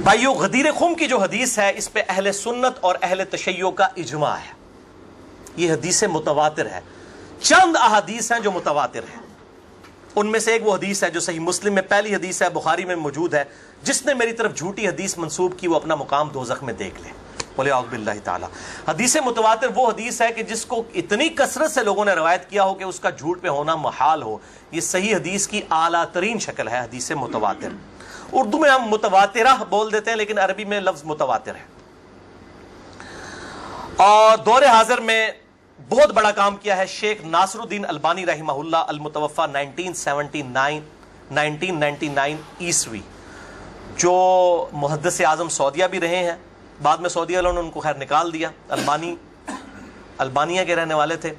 بھائیو، غدیر خم کی جو حدیث ہے اس پہ اہل سنت اور اہل تشیع کا اجماع ہے. یہ حدیث متواتر ہے. چند احادیث ہیں جو متواتر ہیں. ان میں سے ایک وہ حدیث ہے جو صحیح مسلم میں پہلی حدیث ہے، بخاری میں موجود ہے. جس نے میری طرف جھوٹی حدیث منسوب کی وہ اپنا مقام دوزخ میں دیکھ لے. بولے اعوذ باللہ تعالی. حدیث متواتر وہ حدیث ہے کہ جس کو اتنی کثرت سے لوگوں نے روایت کیا ہو کہ اس کا جھوٹ پہ ہونا محال ہو. یہ صحیح حدیث کی اعلیٰ ترین شکل ہے حدیث متواتر. اردو میں ہم متواترہ بول دیتے ہیں لیکن عربی میں لفظ متواتر ہے. اور دور حاضر میں بہت بڑا کام کیا ہے شیخ ناصر الدین البانی رحمہ اللہ، المتوفى 1999 عیسوی، جو محدث اعظم سعودیہ بھی رہے ہیں. بعد میں سعودیہ والوں نے ان کو خیر نکال دیا. البانیہ کے رہنے والے تھے.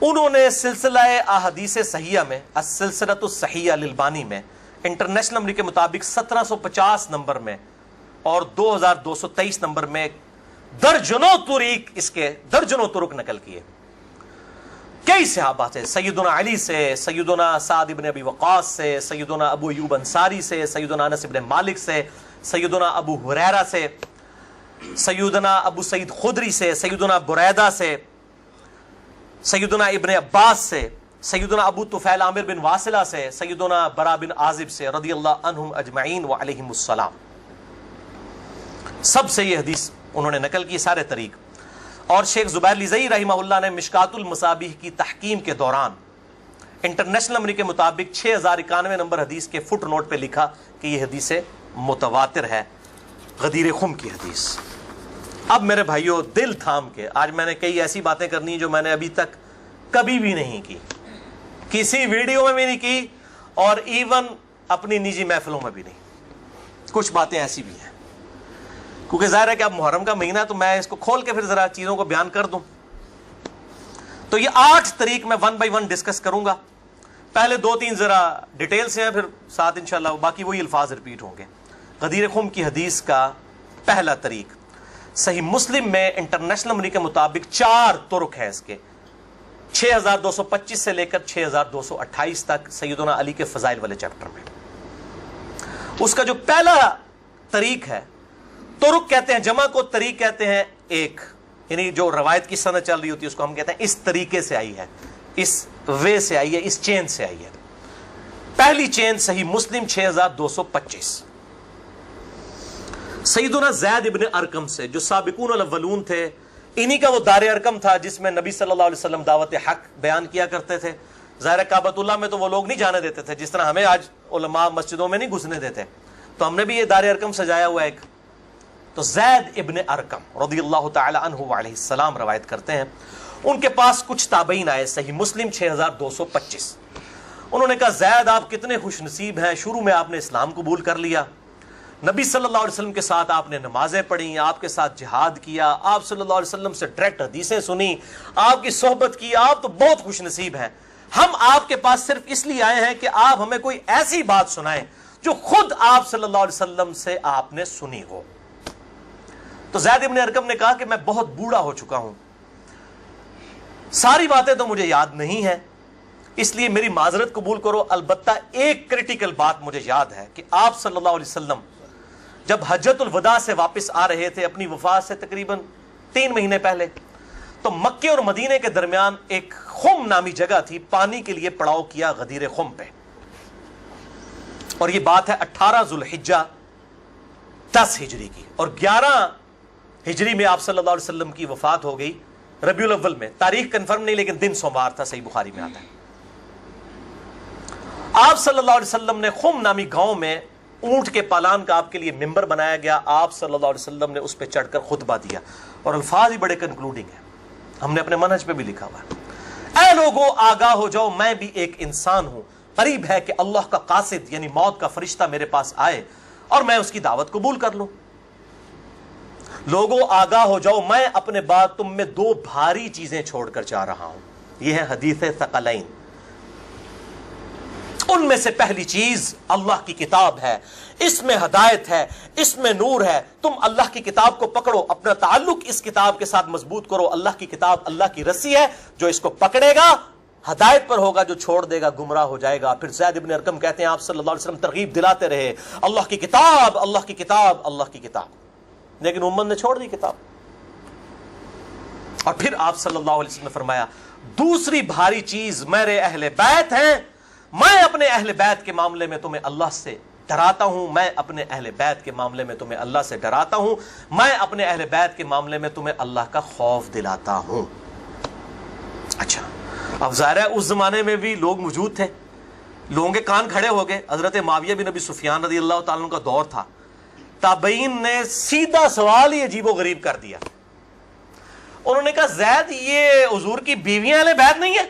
انہوں نے سلسلہ احادیث صحیحہ میں، السلسلۃ الصحیحہ للبانی میں، انٹرنیشنل نمبر کے مطابق 1750 نمبر میں اور 2223 نمبر میں درجنوں طرق نقل کیے. کئی صحابہ سے، سیدنا علی سے، سیدنا سعد بن ابی وقاص سے، سیدنا ابو ایوب انصاری سے، سیدنا انس بن مالک سے، سیدنا ابو ہریرہ سے، سیدنا ابو سعید خدری سے، سیدنا بریدہ سے، سیدنا ابن عباس سے، سیدنا ابو طفیل عامر بن واصلہ سے، سیدنا برا بن عازب سے رضی اللہ عنہم اجمعین وعلیہم السلام. سب سے یہ حدیث انہوں نے نقل کی سارے طریق. اور شیخ زبیر لیزئی رحمہ اللہ نے مشکات المصابیح کی تحکیم کے دوران انٹرنیشنل نمبر کے مطابق 6091 نمبر حدیث کے فٹ نوٹ پہ لکھا کہ یہ حدیث متواتر ہے، غدیر خم کی حدیث. اب میرے بھائیوں، دل تھام کے، آج میں نے کئی ایسی باتیں کرنی جو میں نے ابھی تک کبھی بھی نہیں کی، کسی ویڈیو میں بھی نہیں کی، اور ایون اپنی نجی محفلوں میں بھی نہیں. کچھ باتیں ایسی بھی ہیں کیونکہ ظاہر ہے کہ اب محرم کا مہینہ، تو میں اس کو کھول کے پھر ذرا چیزوں کو بیان کر دوں. تو یہ 8 طریق میں 1 بائی 1 ڈسکس کروں گا. پہلے 2-3 ذرا ڈیٹیل سے ہیں، پھر ساتھ انشاءاللہ باقی وہی الفاظ ریپیٹ ہوں گے. غدیر خم کی حدیث کا پہلا طریق، صحیح مسلم میں انٹرنیشنل نمبر کے مطابق 4 طرق ہیں اس کے، 6225 سے لے کر 6228 تک، سیدنا علی کے فضائل والے چیپٹر میں. اس کا جو پہلا طریق ہے، طرق کہتے ہیں جمع کو، طریق کہتے ہیں ایک، یعنی جو روایت کی سند چل رہی ہوتی ہے اس کو ہم کہتے ہیں اس طریقے سے آئی ہے، اس وے سے آئی ہے، اس چین سے آئی ہے. پہلی چین صحیح مسلم 6225، سیدنا زید ابن ارقم سے، جو سابقون الاولون تھے. انہی کا وہ دار ارقم تھا جس میں نبی صلی اللہ علیہ وسلم دعوت حق بیان کیا کرتے تھے. ظاہر کعبۃ اللہ میں تو وہ لوگ نہیں جانے دیتے تھے جس طرح ہمیں آج علماء مسجدوں میں نہیں گھسنے دیتے، تو ہم نے بھی یہ دار ارقم سجایا ہوا ایک. تو زید ابن ارقم رضی اللہ تعالی عنہ علیہ السلام روایت کرتے ہیں، ان کے پاس کچھ تابعین آئے، صحیح مسلم 6225. انہوں نے کہا زید آپ کتنے خوش نصیب ہیں، شروع میں آپ نے اسلام قبول کر لیا، نبی صلی اللہ علیہ وسلم کے ساتھ آپ نے نمازیں پڑھی، آپ کے ساتھ جہاد کیا، آپ صلی اللہ علیہ وسلم سے ڈائریکٹ حدیثیں سنی، آپ کی صحبت کی، آپ تو بہت خوش نصیب ہیں. ہم آپ کے پاس صرف اس لیے آئے ہیں کہ آپ ہمیں کوئی ایسی بات سنائیں جو خود آپ صلی اللہ علیہ وسلم سے آپ نے سنی ہو. تو زید ابن ارقم نے کہا کہ میں بہت بوڑھا ہو چکا ہوں، ساری باتیں تو مجھے یاد نہیں ہیں، اس لیے میری معذرت قبول کرو. البتہ ایک کریٹیکل بات مجھے یاد ہے کہ آپ صلی اللہ علیہ وسلم جب حجۃ الوداع سے واپس آ رہے تھے اپنی وفات سے تقریباً 3 مہینے پہلے، تو مکے اور مدینے کے درمیان ایک خم نامی جگہ تھی، پانی کے لیے پڑاؤ کیا غدیر خم پہ. اور یہ بات ہے 18 ذوالحجہ 10 ہجری کی، اور 11 ہجری میں آپ صلی اللہ علیہ وسلم کی وفات ہو گئی ربیع الاول میں. تاریخ کنفرم نہیں لیکن دن سوموار تھا، صحیح بخاری میں آتا ہے. آپ صلی اللہ علیہ وسلم نے خم نامی گاؤں میں اونٹ کے پالان کا آپ کے لیے ممبر بنایا گیا. آپ صلی اللہ علیہ وسلم نے اس پہ چڑھ کر خطبہ دیا، اور الفاظ ہی بڑے کنکلوڈنگ ہیں، ہم نے اپنے منہج پہ بھی لکھا ہوا ہے. اے لوگو آگاہ ہو جاؤ، میں بھی ایک انسان ہوں، قریب ہے کہ اللہ کا قاصد یعنی موت کا فرشتہ میرے پاس آئے اور میں اس کی دعوت قبول کر لوں. لوگو آگاہ ہو جاؤ، میں اپنے بعد تم میں 2 بھاری چیزیں چھوڑ کر جا رہا ہوں. یہ ہے حدیث ثقلین. ان میں سے پہلی چیز اللہ کی کتاب ہے، اس میں ہدایت ہے، اس میں نور ہے. تم اللہ کی کتاب کو پکڑو، اپنا تعلق اس کتاب کے ساتھ مضبوط کرو. اللہ کی کتاب اللہ کی رسی ہے، جو اس کو پکڑے گا ہدایت پر ہوگا، جو چھوڑ دے گا گمراہ ہو جائے گا۔ پھر زید ابن ارقم کہتے ہیں آپ صلی اللہ علیہ وسلم ترغیب دلاتے رہے، اللہ کی کتاب، اللہ کی کتاب، اللہ کی کتاب، لیکن امت نے چھوڑ دی کتاب۔ اور پھر آپ صلی اللہ علیہ وسلم نے فرمایا دوسری بھاری چیز میرے اہل بیت ہیں، میں اپنے اہل بیت کے معاملے میں تمہیں اللہ سے ڈراتا ہوں، میں اپنے اہل بیت کے معاملے میں تمہیں اللہ سے ڈراتا ہوں، میں اپنے اہل بیت کے معاملے میں تمہیں اللہ کا خوف دلاتا ہوں۔ اچھا، اب ظاہر ہے اس زمانے میں بھی لوگ موجود تھے، لوگوں کے کان کھڑے ہو گئے۔ حضرت معاویہ بن ابی سفیان رضی اللہ تعالیٰ عنہ کا دور تھا، تابعین نے سیدھا سوال ہی عجیب و غریب کر دیا۔ انہوں نے کہا زید یہ حضور کی بیویاں اہل بیت نہیں ہے؟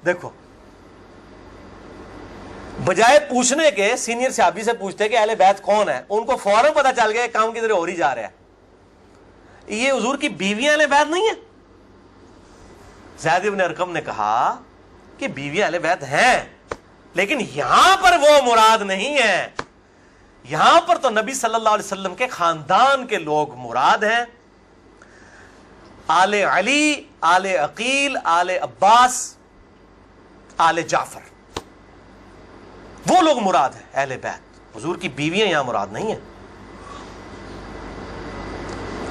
دیکھو، بجائے پوچھنے کے سینئر صحابی سے پوچھتے کہ اہل بیت کون ہے، ان کو فوراً پتا چل گیا کام کدھر اور ہی جا رہا ہے، یہ حضور کی بیویاں اہل بیت نہیں ہے۔ زید بن ارقم نے کہا کہ بیویاں اہل بیت ہیں، لیکن یہاں پر وہ مراد نہیں ہے، یہاں پر تو نبی صلی اللہ علیہ وسلم کے خاندان کے لوگ مراد ہیں، آل علی، آل عقیل، آل عباس، آل جعفر، وہ لوگ مراد ہیں اہل بیت، حضور کی بیویاں یہاں مراد نہیں ہیں،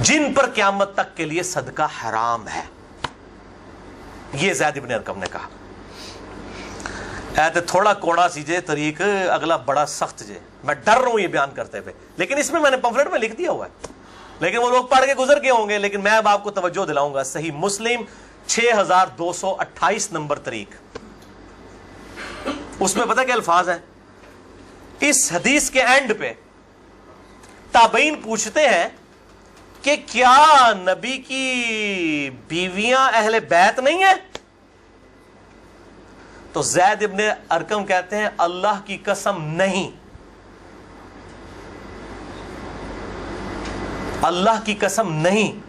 جن پر قیامت تک کے لیے صدقہ حرام ہے، یہ زید بن ارقم نے کہا۔ ایت تھوڑا کوڑا سی جے طریق، اگلا بڑا سخت جے، میں ڈر رہا ہوں یہ بیان کرتے ہوئے، لیکن اس میں نے پمفلٹ میں لکھ دیا ہوا ہے، لیکن وہ لوگ پڑھ کے گزر گئے ہوں گے، لیکن میں اب آپ کو توجہ دلاؤں گا۔ صحیح مسلم 6228 نمبر طریق، اس میں پتہ کیا الفاظ ہیں؟ اس حدیث کے اینڈ پہ تابعین پوچھتے ہیں کہ کیا نبی کی بیویاں اہل بیت نہیں ہیں؟ تو زید ابن ارقم کہتے ہیں اللہ کی قسم نہیں، اللہ کی قسم نہیں۔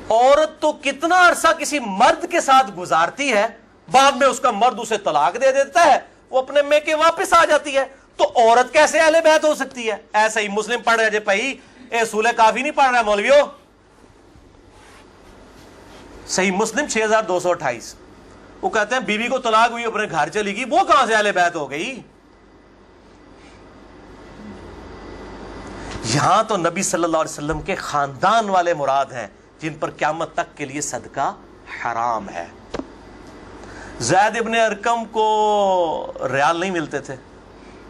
عورت تو کتنا عرصہ کسی مرد کے ساتھ گزارتی ہے، بعد میں اس کا مرد اسے طلاق دے دیتا ہے، وہ اپنے میکے واپس آ جاتی ہے، تو عورت کیسے اہل بیت ہو سکتی ہے؟ ایسا ہی مسلم پڑھ رہے جے بھائی، اصول کافی نہیں پڑھ رہا مولویو، صحیح مسلم 6228، وہ کہتے ہیں بیوی کو طلاق ہوئی اپنے گھر چلی گئی، وہ کہاں سے اہل بیت ہو گئی؟ یہاں تو نبی صلی اللہ علیہ وسلم کے خاندان والے مراد ہیں، جن پر قیامت تک کے لیے صدقہ حرام ہے۔ زید ابن ارقم کو ریال نہیں ملتے تھے،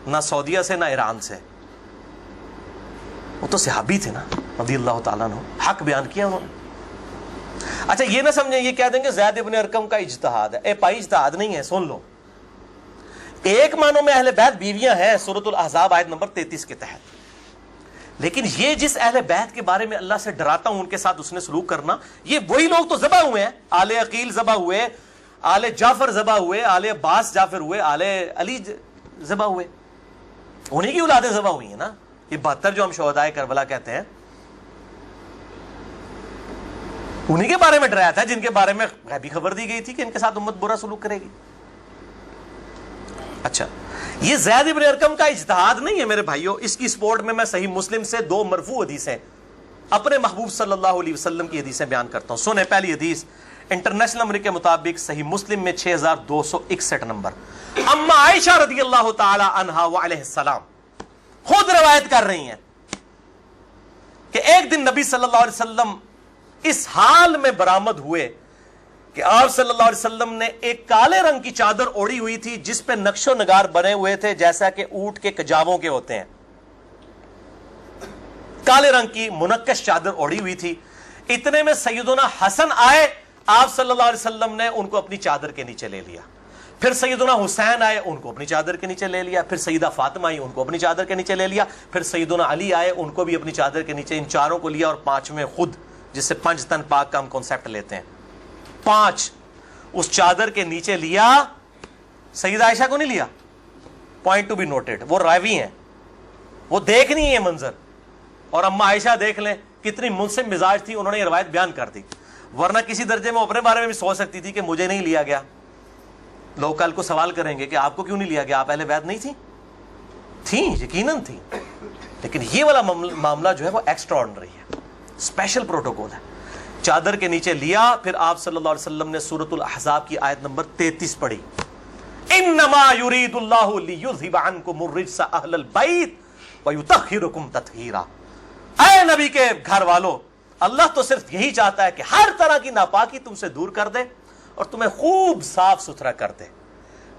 نہ سعودیہ سے نہ ایران سے، وہ تو صحابی تھے نا رضی اللہ تعالیٰ عنہ، حق بیان کیا انہوں نے۔ اچھا یہ نہ سمجھیں یہ کہہ دیں کہ زید ابن ارقم کا اجتہاد ہے، اے پائی اجتہاد نہیں ہے، سن لو۔ ایک معنوں میں اہل بیت بیویاں ہیں سورۃ الاحزاب آیت نمبر 33 کے تحت، لیکن یہ جس اہل بیت کے بارے میں اللہ سے ڈراتا ہوں ان کے ساتھ اس نے سلوک کرنا، یہ وہی لوگ تو ذبح ہوئے ہیں، آل عقیل ذبح ہوئے، آل جعفر ذبح ہوئے، آل عباس جعفر ہوئے، آل علی ذبح ہوئے، انہی کی اولادیں ذبح ہوئی ہیں نا۔ یہ 72 جو ہم شہدائے کربلا کہتے ہیں، انہی کے بارے میں ڈرایا تھا، جن کے بارے میں غیبی خبر دی گئی تھی کہ ان کے ساتھ امت برا سلوک کرے گی۔ اچھا یہ زید ابن ارقم کا اجتہاد نہیں ہے میرے بھائیوں، اس کی سپورٹ میں صحیح مسلم سے 2 مرفوع حدیثیں اپنے محبوب صلی اللہ علیہ وسلم کی حدیثیں بیان کرتا ہوں۔ سنیں، پہلی حدیث انٹرنیشنل نمبر کے مطابق صحیح مسلم میں 6261 نمبر، اما عائشہ رضی اللہ تعالی عنہا وعلیہ السلام خود روایت کر رہی ہیں کہ ایک دن نبی صلی اللہ علیہ وسلم اس حال میں برآمد ہوئے کہ آپ صلی اللہ علیہ وسلم نے ایک کالے رنگ کی چادر اوڑھی ہوئی تھی جس پہ نقش و نگار بنے ہوئے تھے جیسا کہ اونٹ کے کجاووں کے ہوتے ہیں، کالے رنگ کی منقش چادر اوڑھی ہوئی تھی۔ اتنے میں سیدنا حسن آئے، آپ صلی اللہ علیہ وسلم نے ان کو اپنی چادر کے نیچے لے لیا، پھر سیدنا حسین آئے، ان کو اپنی چادر کے نیچے لے لیا، پھر سیدہ فاطمہ آئی، ان کو اپنی چادر کے نیچے لے لیا، پھر سیدنا علی آئے، ان کو بھی اپنی چادر کے نیچے، ان چاروں کو لیا، اور 5ویں خود، جس سے 5 تن پاک کا ہم کانسیپٹ لیتے ہیں، 5 اس چادر کے نیچے لیا۔ سیدہ عائشہ کو نہیں لیا، پوائنٹ ٹو بی نوٹڈ، وہ راوی ہیں، وہ دیکھ نہیں ہے منظر، اور اما عائشہ دیکھ لیں کتنی منصف مزاج تھی، انہوں نے یہ روایت بیان کر دی، ورنہ کسی درجے میں اپنے بارے میں بھی سوچ سکتی تھی کہ مجھے نہیں لیا گیا، لوگ کل کو سوال کریں گے کہ آپ کو کیوں نہیں لیا گیا، آپ اہل بیت نہیں تھیں، یقیناً تھیں، لیکن یہ والا معاملہ جو ہے وہ ایکسٹرا آرڈنری ہے، اسپیشل پروٹوکول ہے چادر کے نیچے لیا. پھر آپ صلی اللہ علیہ وسلم نے سورۃ الاحزاب کی آیت نمبر 33 پڑھی, انما یرید اللہ لیذھب عنکم الرجس اہل البیت ویطہرکم تطہیرا. اے نبی کے گھر والو, اللہ تو صرف یہی چاہتا ہے کہ ہر طرح کی ناپاکی تم سے دور کر دے اور تمہیں خوب صاف ستھرا کر دے.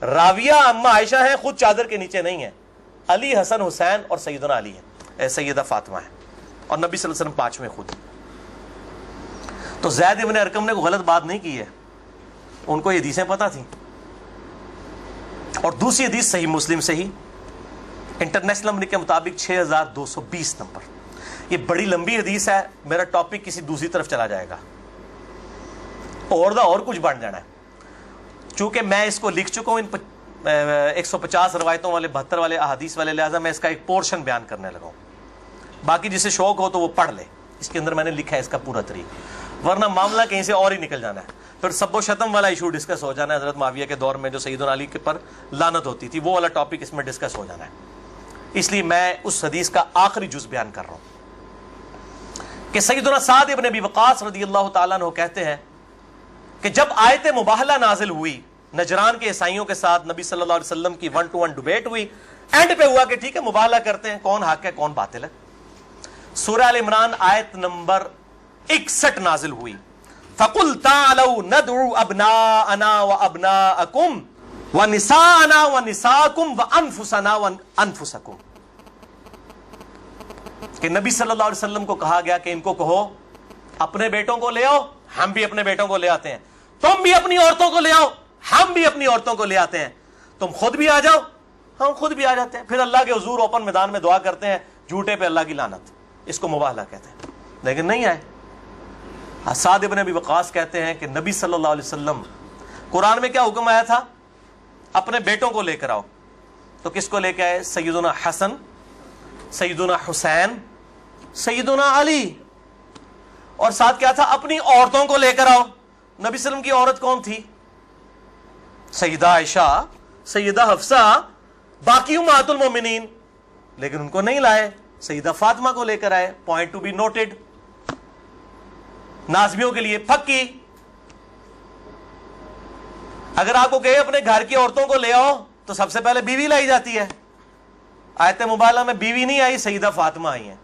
راویہ اما عائشہ ہیں, خود چادر کے نیچے نہیں ہیں. علی, حسن, حسین اور سیدنا علی ہیں, سیدہ فاطمہ ہیں, اور نبی صلی اللہ علیہ وسلم پانچویں خود. تو زید ابن ارقم نے کوئی غلط بات نہیں کی ہے, ان کو یہ حدیثیں پتہ تھیں. اور دوسری حدیث صحیح مسلم سے ہی, انٹرنیشنل نمبر کے مطابق 6220 نمبر. یہ بڑی لمبی حدیث ہے, میرا ٹاپک کسی دوسری طرف چلا جائے گا اور کچھ بن جانا ہے. چونکہ میں اس کو لکھ چکا ہوں ان 150 روایتوں والے 72 والے احادیث والے, لہٰذا میں اس کا ایک پورشن بیان کرنے لگا ہوں. باقی جسے شوق ہو تو وہ پڑھ لے, اس کے اندر میں نے لکھا ہے اس کا پورا طریقہ, ورنہ معاملہ کہیں سے اور ہی نکل جانا ہے. پھر سب و شتم والا ایشو ڈسکس ہو جانا ہے, حضرت معاویہ کے دور میں جو سیدنا علی کے پر لعنت ہوتی تھی, وہ والا ٹاپک اس میں ڈسکس ہو جانا ہے. اس لیے میں اس حدیث کا آخری جز بیان کر رہا ہوں کہ سیدنا سعد ابن ابی وقاص رضی اللہ تعالیٰ عنہ کہتے ہیں کہ جب آیت مباہلہ نازل ہوئی, نجران کے عیسائیوں کے ساتھ نبی صلی اللہ علیہ وسلم کی 1-to-1 ڈیبیٹ ہوئی, اینڈ پہ ہوا کہ ٹھیک ہے مباہلہ کرتے ہیں, کون حق ہے کون باطل ہے. سورہ ال عمران آیت نمبر 61 نازل ہوئی, فَقُلْ تَعْلَوْا نَدْعُوا أَبْنَاءَنَا وَأَبْنَاءَكُمْ وَنِسَاءَنَا وَنِسَاءَكُمْ وَأَنفُسَنَا وَأَنفُسَكُمْ. کہ نبی صلی اللہ علیہ وسلم کو کہا گیا کہ ان کو کہو اپنے بیٹوں کو لے آؤ, ہم بھی اپنے بیٹوں کو لے آتے ہیں, تم بھی اپنی عورتوں کو لے آؤ, ہم بھی اپنی عورتوں کو لے آتے ہیں, تم خود بھی آ جاؤ, ہم خود بھی آ جاتے ہیں. پھر اللہ کے حضور اوپن میدان میں دعا کرتے ہیں, جھوٹے پہ اللہ کی لعنت, اس کو مباہلہ کہتے ہیں. لیکن نہیں آئے. سعد ابن ابی وقاص کہتے ہیں کہ نبی صلی اللہ علیہ وسلم, قرآن میں کیا حکم آیا تھا, اپنے بیٹوں کو لے کر آؤ, تو کس کو لے کے آئے, سیدنا حسن, سیدنا حسین, سیدنا علی, اور ساتھ کیا تھا, اپنی عورتوں کو لے کر آؤ. نبی صلی اللہ علیہ وسلم کی عورت کون تھی, سیدہ عائشہ, سیدہ حفصہ, باقی امہات المومنین, لیکن ان کو نہیں لائے, سیدہ فاطمہ کو لے کر آئے. Point to be noted. نازمیوں کے لیے پکی, اگر آپ کو کہے اپنے گھر کی عورتوں کو لے آؤ تو سب سے پہلے بیوی لائی جاتی ہے. آیت مبالغہ میں بیوی نہیں آئی, سیدہ فاطمہ آئی ہیں.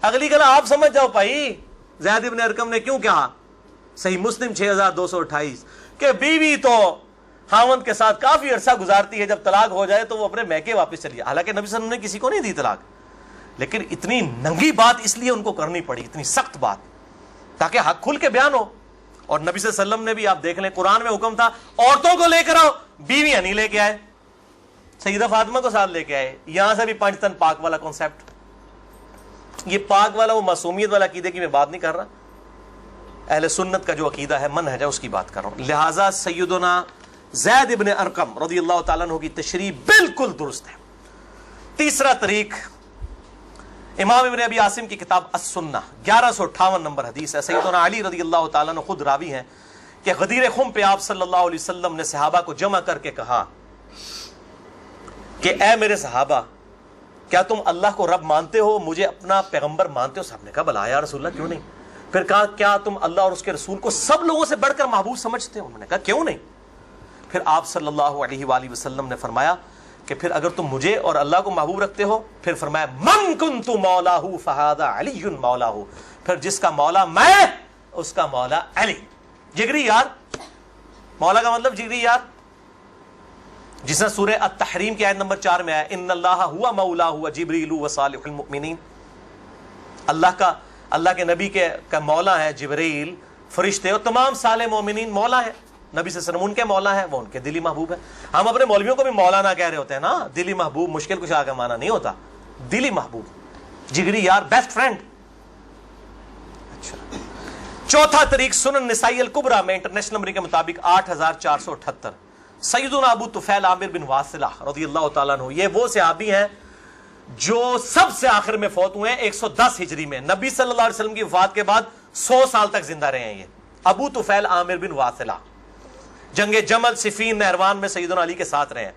اگلی گلا آپ سمجھ جاؤ بھائی زید ابن ارقم نے کیوں کہا, صحیح مسلم 6228, کہ بیوی تو خاوند کے ساتھ کافی عرصہ گزارتی ہے, جب طلاق ہو جائے تو وہ اپنے میکے واپس چلی جائے. حالانکہ نبی صلی اللہ علیہ وسلم نے کسی کو نہیں دی طلاق, لیکن اتنی ننگی بات اس لیے ان کو کرنی پڑی, اتنی سخت بات, تاکہ حق کھل کے بیان ہو. اور نبی صلی اللہ علیہ وسلم نے بھی, آپ دیکھ لیں, قرآن میں حکم تھا عورتوں کو لے کر آؤ, بیویاں نہیں لے کے آئے, سیدہ فاطمہ کو ساتھ لے کے آئے. یہاں سے بھی پانچ تن پاک والا کانسیپٹ, یہ پاک والا وہ معصومیت والا عقیدے کی میں بات نہیں کر رہا, اہل سنت کا جو عقیدہ ہے, منہج ہے, اس کی بات کر رہا ہوں. لہٰذا سیدنا زید ابن ارقم رضی اللہ تعالیٰ عنہ کی تشریح بالکل درست ہے. تیسرا طریق, امام ابن ابی عاصم کی کتاب السنہ 1158 نمبر حدیث ہے. سیدنا علی رضی اللہ تعالیٰ عنہ خود راوی ہیں کہ غدیر خم پہ آپ صلی اللہ علیہ وسلم نے صحابہ کو جمع کر کے کہا کہ اے میرے صحابہ, کیا تم اللہ کو رب مانتے ہو, مجھے اپنا پیغمبر مانتے ہو؟ صاحب نے کہا بلا یا رسول اللہ, کیوں نہیں. پھر کہا کیا تم اللہ اور اس کے رسول کو سب لوگوں سے بڑھ کر محبوب سمجھتے ہو؟ انہوں نے کہا کیوں نہیں. پھر آپ صلی اللہ علیہ وآلہ وسلم نے فرمایا کہ پھر اگر تم مجھے اور اللہ کو محبوب رکھتے ہو, پھر فرمایا من کنت مولاہ فہذا علی مولاہ, پھر جس کا مولا میں اس کا مولا علی. جگری یار, مولا کا مطلب جگری یار, جس طرح سورہ التحریم کی آیت نمبر 4 میں آیا ان اللہ ہوا مولاہ وجبریل وصالح المؤمنین, اللہ کے نبی کا مولا ہے جبریل, فرشتے اور تمام صالح مومنین مولا ہے. نبی صلی اللہ علیہ وسلم ان کے مولا ہیں, وہ ان کے دلی محبوب ہیں. ہم اپنے مولویوں کو بھی مولانا کہہ رہے ہوتے ہیں نا, دلی محبوب مشکل کشا کا معنی نہیں ہوتا, دلی محبوب, جگری یار, بیسٹ فرینڈ. اچھا, چوتھا طریق سنن نسائی الکبریٰ میں انٹرنیشنل نمبر کے مطابق 8478, سیدنا ابو طفیل عامر بن واصلہ رضی اللہ تعالیٰ عنہ, یہ وہ صحابی ہیں جو سب سے آخر میں فوت ہوئے ہیں 110 ہجری میں, نبی صلی اللہ علیہ وسلم کی وفات کے بعد 100 سال تک زندہ رہے ہیں. یہ ابو طفیل عامر بن واصلہ جنگ جمل صفین نہروان میں سیدنا علی کے ساتھ رہے ہیں.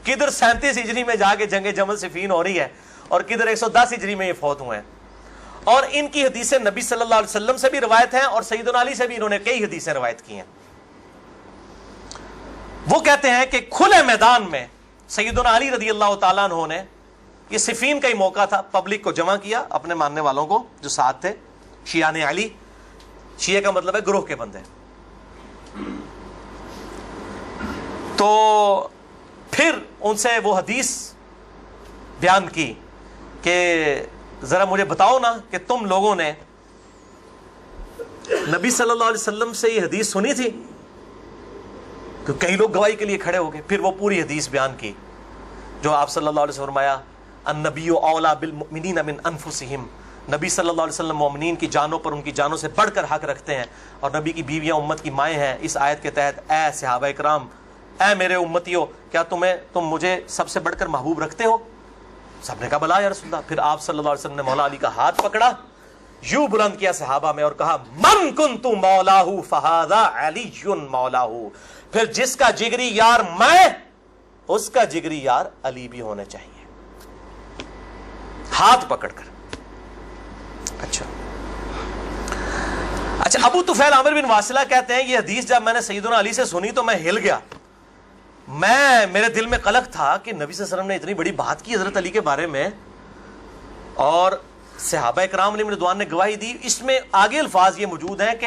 کدھر 37 ہجری میں جا کے جنگ جمل صفین ہو رہی ہے, اور کدھر 110 ہجری میں یہ فوت ہوئے ہیں. اور ان کی حدیثیں نبی صلی اللہ علیہ وسلم سے بھی روایت ہیں اور سیدنا علی سے بھی انہوں نے کئی حدیثیں روایت کی ہیں. وہ کہتے ہیں کہ کھلے میدان میں سیدنا علی رضی اللہ تعالیٰ عنہ نے، یہ صفین کا ہی موقع تھا، پبلک کو جمع کیا، اپنے ماننے والوں کو جو ساتھ تھے، شیعان علی، شیعہ کا مطلب ہے گروہ کے بندے. تو پھر ان سے وہ حدیث بیان کی کہ ذرا مجھے بتاؤ نا کہ تم لوگوں نے نبی صلی اللہ علیہ وسلم سے یہ حدیث سنی تھی؟ کہ کئی لوگ گواہی کے لیے کھڑے ہو گئے. پھر وہ پوری حدیث بیان کی جو آپ صلی اللہ علیہ وسلم فرمایا النبی اولا بالمؤمنین من انفسہم، نبی صلی اللہ علیہ وسلم مومنین کی جانوں پر ان کی جانوں سے بڑھ کر حق رکھتے ہیں، اور نبی کی بیویاں امت کی مائیں ہیں. اس آیت کے تحت اے صحابہ کرام، اے میرے امتیوں، کیا تم مجھے سب سے بڑھ کر محبوب رکھتے ہو؟ سب نے کہا بلا یا رسول اللہ. پھر آپ صلی اللہ علیہ وسلم نے مولا علی کا ہاتھ پکڑا، یوں بلند کیا صحابہ میں اور کہا من کنت مولاہ فہذا علی مولاہ، پھر جس کا جگری یار میں، اس کا جگری یار علی بھی ہونے چاہیے. ہاتھ پکڑ کر. اچھا ابو طفیل عامر بن واصلہ کہتے ہیں یہ حدیث جب میں نے سیدنا علی سے سنی تو میں ہل گیا. میرے دل میں قلق تھا کہ نبی صلی اللہ علیہ وسلم نے اتنی بڑی بات کی حضرت علی کے بارے میں، اور صحابہ کرام علیہم رضوان نے گواہی دی. اس میں آگے الفاظ یہ موجود ہیں کہ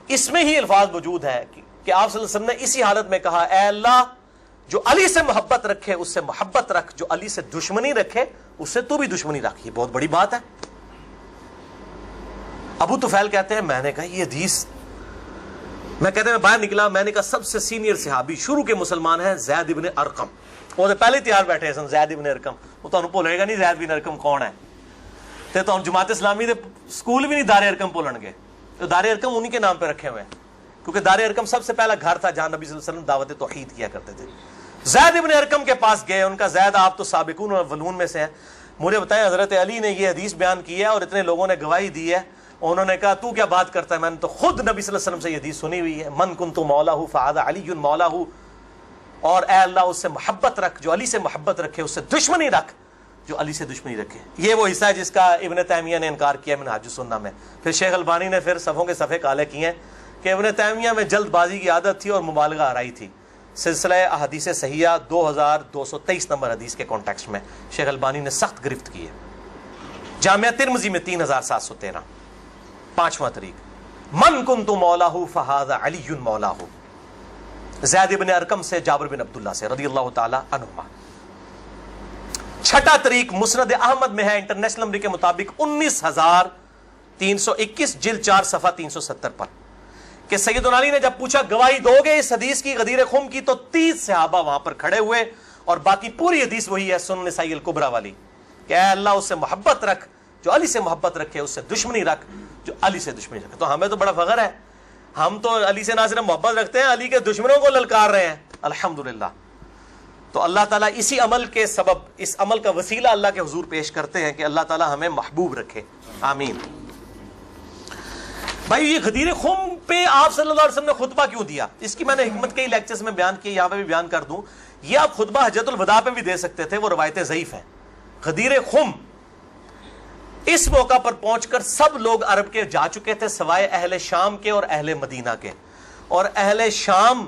اس میں ہی الفاظ موجود ہیں کہ آپ صلی اللہ علیہ وسلم نے اسی حالت میں کہا اے اللہ، جو علی سے محبت رکھے اس سے محبت رکھ، جو علی سے دشمنی رکھے اس سے تو بھی دشمنی رکھ. یہ بہت بڑی بات ہے. ابو طفیل کہتے ہیں میں نے کہا یہ حدیث، میں کہتے ہیں میں باہر نکلا، میں نے کہا سب سے سینئر صحابی شروع کے مسلمان ہیں زید ابن ارقم. وہ تو پہلے تیار بیٹھے سن زید ابن ارقم. وہ تو بھولے گا نہیں زید بن ارقم کون ہے. تو جماعت اسلامی دے سکول بھی نہیں دار ارقم بولن گے، تو دار ارقم انہی کے نام پہ رکھے ہوئے ہیں، کیونکہ دار ارقم سب سے پہلا گھر تھا جہاں نبی صلی اللہ علیہ وسلم دعوت توحید کیا کرتے تھے. زید ابن ارقم کے پاس گئے، ان کا زید آپ تو سابقون الاولون میں سے ہیں، مجھے بتائیں حضرت علی نے یہ حدیث بیان کی ہے اور اتنے لوگوں نے گواہی دی ہے. انہوں نے کہا تو کیا بات کرتا ہے، میں نے تو خود نبی صلی اللہ علیہ وسلم سے یہ حدیث سنی ہوئی ہے، من کنت مولاہ فہذا علی مولاہ، اور اے اللہ اس سے محبت رکھ، جو علی سے محبت رکھے اس سے دشمنی رکھ، جو علی سے دشمنی رکھے. یہ وہ حصہ ہے جس کا ابن تیمیہ نے انکار کیا منہاج السنہ میں. پھر شیخ البانی نے پھر صفوں کے صفحے کالے کیے ہیں کہ ابن تیمیہ میں جلد بازی کی عادت تھی اور مبالغہ آرائی تھی. سلسلہ احادیث صحیحہ 2223 نمبر حدیث کے کانٹیکسٹ میں شیخ البانی نے سخت گرفت کی ہے. جامعہ ترمذی میں 3713. پانچواں طریق من کنت مولاہ فہذا علی مولاہ، زید ابن ارقم سے جابر بن عبداللہ سے رضی اللہ تعالی عنہما. چھٹا طریق مسند احمد میں ہے انٹرنیشنل نمبر کے مطابق 19321 جلد 4 صفحہ 370 پر، کہ سیدنا علی نے جب پوچھا گواہی دو گے اس حدیث کی غدیر خم کی، تو 30 صحابہ وہاں پر کھڑے ہوئے، اور باقی پوری حدیث وہی ہے سنن نسائی الکبریٰ والی کہ اے اللہ اس سے محبت رکھ، جو علی سے محبت رکھے اس سے دشمنی رکھ، جو علی سے دشمنی رکھے. تو ہمیں تو بڑا فخر ہے، ہم تو علی سے نہ صرف محبت رکھتے ہیں، علی کے دشمنوں کو للکار رہے ہیں الحمدللہ. تو اللہ تعالیٰ اسی عمل کے سبب، اس عمل کا وسیلہ اللہ کے حضور پیش کرتے ہیں کہ اللہ تعالیٰ ہمیں محبوب رکھے، آمین. بھائی یہ غدیر خم پہ آپ صلی اللہ علیہ وسلم نے خطبہ کیوں دیا؟ اس کی میں نے حکمت کئی لیکچرز میں بیان کی، یہاں پہ بھی بیان کر دوں. یہ آپ خطبہ حجۃ الوداع پہ بھی دے سکتے تھے، وہ روایتیں ضعیف ہیں. غدیر خم اس موقع پر پہنچ کر سب لوگ عرب کے جا چکے تھے سوائے اہل شام کے اور اہل مدینہ کے، اور اہل شام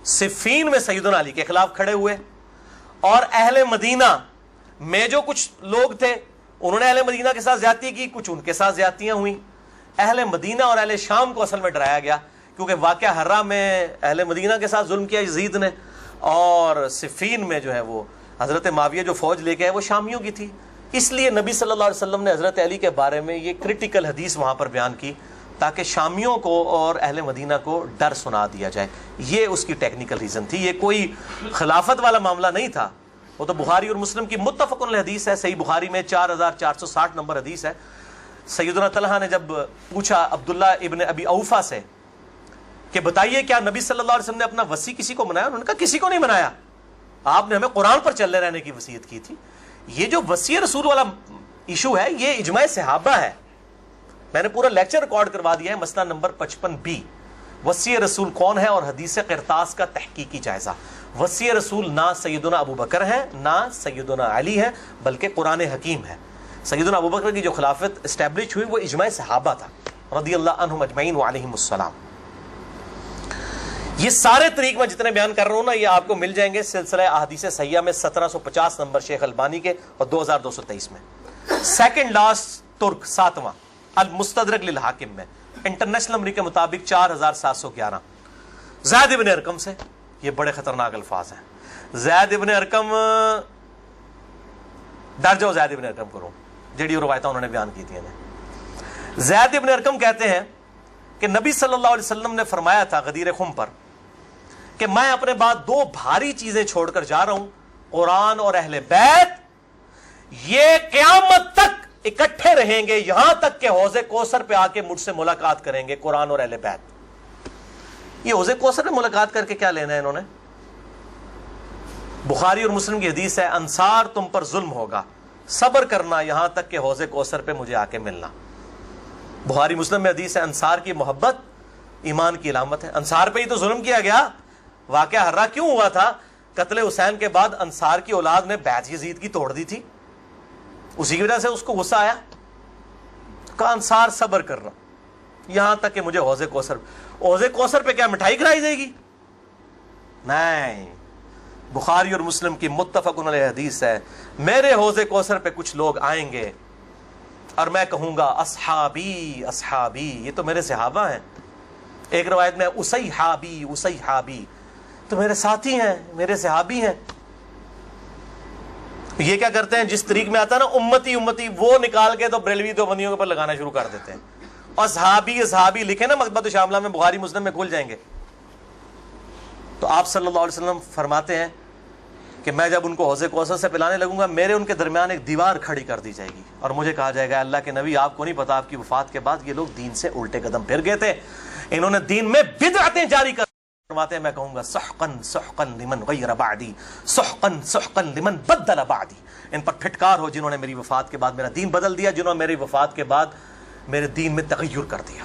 صفین میں سیدنا علی کے خلاف کھڑے ہوئے، اور اہل مدینہ میں جو کچھ لوگ تھے انہوں نے اہل مدینہ کے ساتھ زیادتی کی، کچھ ان کے ساتھ زیادتیاں ہوئیں. اہل مدینہ اور اہل شام کو اصل میں ڈرایا گیا، کیونکہ واقعہ ہرہ میں اہل مدینہ کے ساتھ ظلم کیا یزید نے، اور صفین میں جو ہے وہ حضرت معاویہ جو فوج لے کے آئے وہ شامیوں کی تھی. اس لیے نبی صلی اللہ علیہ وسلم نے حضرت علی کے بارے میں یہ کرٹیکل حدیث وہاں پر بیان کی تاکہ شامیوں کو اور اہل مدینہ کو ڈر سنا دیا جائے. یہ اس کی ٹیکنیکل ریزن تھی، یہ کوئی خلافت والا معاملہ نہیں تھا. وہ تو بخاری اور مسلم کی متفق علیہ حدیث ہے، صحیح بخاری میں 4460 نمبر حدیث ہے. سیدنا طلحہ نے جب پوچھا عبداللہ ابن ابی اوفا سے کہ بتائیے کیا نبی صلی اللہ علیہ وسلم نے اپنا وصی کسی کو بنایا؟ انہوں نے کہا کسی کو نہیں بنایا، آپ نے ہمیں قرآن پر چلے رہنے کی وصیت کی تھی. یہ جو وصی رسول والا ایشو ہے یہ اجماع صحابہ ہے. میں نے پورا لیکچر ریکارڈ کروا دیا ہے، مسئلہ نمبر 55B، وصی رسول کون ہے اور حدیث قرطاس کا تحقیقی جائزہ. وصی رسول نہ سیدنا ابو بکر ہے نہ سیدنا علی ہے، بلکہ قرآن حکیم ہے. سیدنا ابوبکر کی جو خلافت اسٹیبلش ہوئی وہ اجماع صحابہ تھا رضی اللہ عنہم اجمعین وعلیہم السلام. یہ سارے طریق میں جتنے بیان کر رہا ہوں نا یہ آپ کو مل جائیں گے سلسلہ احادیث صحیحہ میں 1750 نمبر شیخ البانی کے اور 2223 میں. سیکنڈ لاسٹ ترک 7واں المستدرک للحاکم میں انٹرنیشنل نمبر کے مطابق 4711. زید ابن ارقم سے، یہ بڑے خطرناک الفاظ ہیں. زید ابن ارقم ڈر جاؤ زید ابن ارقم کرو جڑی روایتیں انہوں نے بیان کی تھی. زید ابن ارقم کہتے ہیں کہ نبی صلی اللہ علیہ وسلم نے فرمایا تھا غدیر خم پر کہ میں اپنے بعد 2 بھاری چیزیں چھوڑ کر جا رہا ہوں، قرآن اور اہل بیت. یہ قیامت تک اکٹھے رہیں گے یہاں تک کہ حوض کوثر پہ آ کے مجھ سے ملاقات کریں گے، قرآن اور اہل بیت. یہ حوض کوثر پہ ملاقات کر کے کیا لینا ہے انہوں نے؟ بخاری اور مسلم کی حدیث ہے انصار تم پر ظلم ہوگا، صبر کرنا یہاں تک کہ حوض کوثر پہ مجھے آ کے ملنا. بخاری مسلم میں حدیث ہے انصار کی محبت ایمان کی علامت ہے. انصار پہ ہی تو ظلم کیا گیا. واقعہ ہررا کیوں ہوا تھا؟ قتل حسین کے بعد انصار کی اولاد نے بیعت یزید کی توڑ دی تھی، اسی کی وجہ سے اس کو غصہ آیا. کہا انصار صبر کرنا یہاں تک کہ مجھے حوض کوثر پہ کیا مٹھائی کھلائی جائے گی؟ نہیں. بخاری اور مسلم کی متفق علیہ حدیث ہے میرے حوض کوثر پہ کچھ لوگ آئیں گے اور میں کہوں گا اصحابی اصحابی، یہ تو میرے صحابہ ہیں. ایک روایت میں اسیحابی اسیحابی، تو میرے ساتھی ہیں، میرے صحابی ہیں. یہ کیا کرتے ہیں جس طریق میں آتا ہے نا امتی امتی، وہ نکال کے تو بریلوی دیوبندیوں کے اوپر لگانا شروع کر دیتے ہیں. اصحابی اصحابی لکھے نا مکتبۃ الشاملہ میں بخاری مسلم میں کھل جائیں گے. تو آپ صلی اللہ علیہ وسلم فرماتے ہیں کہ میں جب ان کو حوض کوثر سے پلانے لگوں گا میرے ان کے درمیان ایک دیوار کھڑی کر دی جائے گی اور مجھے کہا جائے گا اللہ کے نبی آپ کو نہیں پتا آپ کی وفات کے بعد یہ لوگ دین سے الٹے قدم پھر گئے تھے، انہوں نے دین میں بدعتیں جاری کر فرماتے ہیں میں کہوں گا سحقن سحقن لمن غیر بعدی سحقن سحقن لمن بدل بعدی. ان پر پھٹکار ہو جنہوں نے میری وفات کے بعد میرا دین بدل دیا، جنہوں نے میری وفات کے بعد میرے دین میں تغیر کر دیا.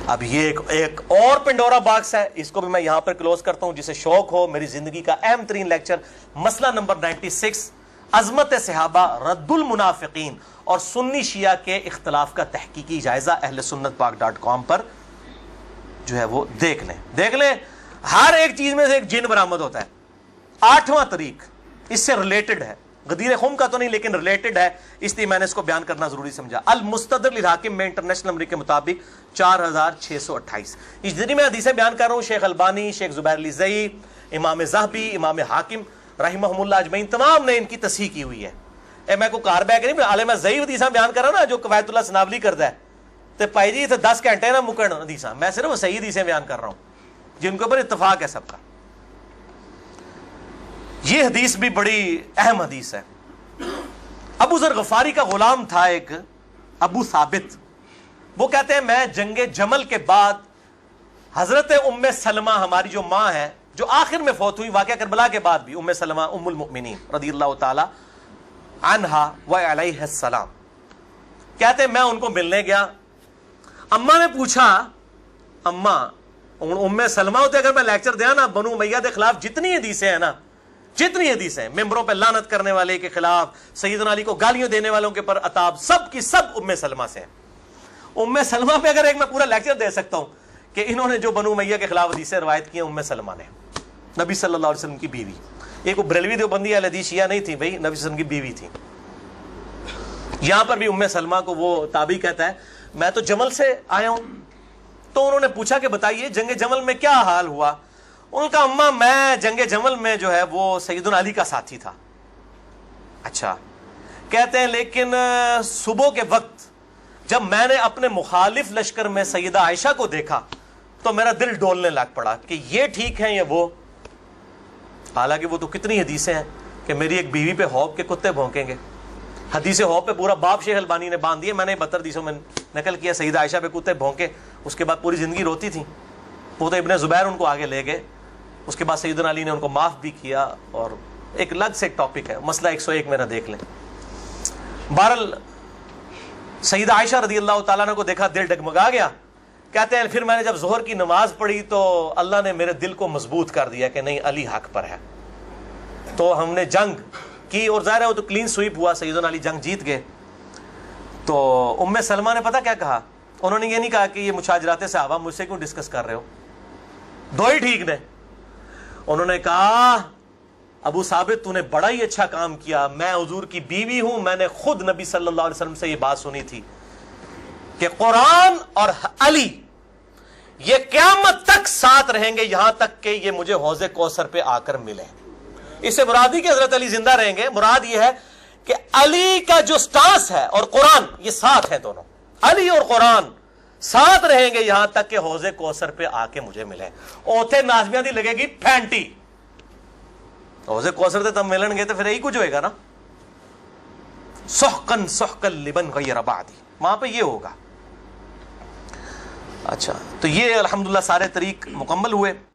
اب یہ ایک اور پنڈورا باکس ہے، اس کو بھی میں یہاں پر کلوز کرتا ہوں. جسے شوق ہو میری زندگی کا اہم ترین لیکچر مسئلہ نمبر 96 عظمت صحابہ رد المنافقین اور سنی شیعہ کے اختلاف کا تحقیقی جائزہ اہل سنت پاک .com پر جو ہے وہ دیکھ لیں. ہر ایک چیز میں سے ایک جن برآمد ہوتا ہے. 8واں طریق اس سے ریلیٹڈ ہے، غدیر خم کا تو نہیں لیکن ریلیٹڈ ہے، اس لیے میں نے اس کو بیان کرنا ضروری سمجھا. المستدرک للحاکم میں انٹرنیشنل نمبر کے مطابق 4628. اس جتنی میں حدیثیں بیان کر رہا ہوں شیخ البانی، شیخ زبیر علی زئی، امام ذہبی، امام حاکم رحمہم اللہ اجمعین تمام نے ان کی تصحیح کی ہوئی ہے. میں کو کار بیک نہیں عالم زئی حدیثاں بیان کر رہا نا جو قوایت اللہ سنابلی کرتا ہے تو پائی جی اتنے 10 گھنٹے نہ مکن حدیثاں، میں صرف صحیح حدیثیں بیان کر رہا ہوں جن کے اوپر اتفاق ہے سب کا. یہ حدیث بھی بڑی اہم حدیث ہے. ابو ذر غفاری کا غلام تھا ایک ابو ثابت، وہ کہتے ہیں میں جنگ جمل کے بعد حضرت ام سلمہ ہماری جو ماں ہے جو آخر میں فوت ہوئی واقعہ کربلا کے بعد بھی، ام سلمہ ام المؤمنین رضی اللہ تعالی عنہا و علیہ السلام، کہتے ہیں میں ان کو ملنے گیا. اماں نے پوچھا، اماں ام سلمہ ہوتے اگر میں لیکچر دیا نا بنو امیہ کے خلاف جتنی حدیثیں ہیں نا، جتنی حدیثیں ممبروں پہ لعنت کرنے والے کے خلاف، سیدنا علی کو گالیاں دینے والوں کے پر عتاب، سب کی سب ام سلمہ سے ہیں. ام سلمہ پہ اگر ایک میں پورا لیکچر دے سکتا ہوں کہ انہوں نے جو بنو امیہ کے خلاف حدیثیں روایت کی ہیں ام سلمہ نے، نبی صلی اللہ علیہ وسلم کی بیوی. ایک بریلوی دیوبندی اہل حدیث شیعہ نہیں تھی بھائی، نبی صلی اللہ علیہ وسلم کی بیوی تھی. یہاں پر بھی ام سلمہ کو وہ تابعی کہتا ہے میں تو جمل سے آیا ہوں. تو انہوں نے پوچھا کہ بتائیے جنگ جمل میں کیا حال ہوا؟ ان کا اماں میں جنگ جمل میں جو ہے وہ سیدنا علی کا ساتھی تھا. اچھا، کہتے ہیں لیکن صبح کے وقت جب میں نے اپنے مخالف لشکر میں سیدہ عائشہ کو دیکھا تو میرا دل ڈولنے لگ پڑا کہ یہ ٹھیک ہے یا وہ. حالانکہ وہ تو کتنی حدیثیں ہیں کہ میری ایک بیوی پہ حوض کے کتے بھونکیں گے. حدیث حوض پہ پورا باب شیخ البانی نے باندھ دیا، میں نے 72 حدیثوں میں نقل کیا. سیدہ عائشہ پہ کتے بھونکے، اس کے بعد پوری زندگی روتی تھی. وہ تو ابن زبیر ان کو آگے لے گئے، اس کے بعد سیدنا علی نے ان کو معاف بھی کیا. اور ایک الگ سے ایک ٹاپک ہے، مسئلہ 101 میرا دیکھ لیں. بہرحال سیدہ عائشہ رضی اللہ تعالیٰ عنہ کو دیکھا دل ڈگمگا گیا. کہتے ہیں پھر میں نے جب ظہر کی نماز پڑھی تو اللہ نے میرے دل کو مضبوط کر دیا کہ نہیں علی حق پر ہے. تو ہم نے جنگ کی اور ظاہر ہے وہ تو کلین سویپ ہوا، سیدنا علی جنگ جیت گئے. تو ام سلمہ نے پتہ کیا کہا؟ انہوں نے یہ نہیں کہا کہ یہ مشاجرات صحابہ مجھ سے کیوں ڈسکس کر رہے ہو، دو ہی ٹھیک نے. انہوں نے کہا ابو ثابت تو نے بڑا ہی اچھا کام کیا، میں حضور کی بیوی ہوں، میں نے خود نبی صلی اللہ علیہ وسلم سے یہ بات سنی تھی کہ قرآن اور علی یہ قیامت تک ساتھ رہیں گے یہاں تک کہ یہ مجھے حوض کوثر پہ آ کر ملے. اس سے مراد نہیں کہ حضرت علی زندہ رہیں گے، مراد یہ ہے کہ علی کا جو سٹانس ہے اور قرآن یہ ساتھ ہیں، دونوں علی اور قرآن ساتھ رہیں گے یہاں تک کہ حوض کوثر پہ آ کے مجھے ملے. اوتھے نازمیاں دی لگے گی پھینٹی، حوض کوثر تے تم ملن گے تو پھر یہی کچھ ہوئے گا نا، سحقن سحقن لمن غیر بعدی، وہاں پہ یہ ہوگا. اچھا تو یہ الحمدللہ سارے طریق مکمل ہوئے.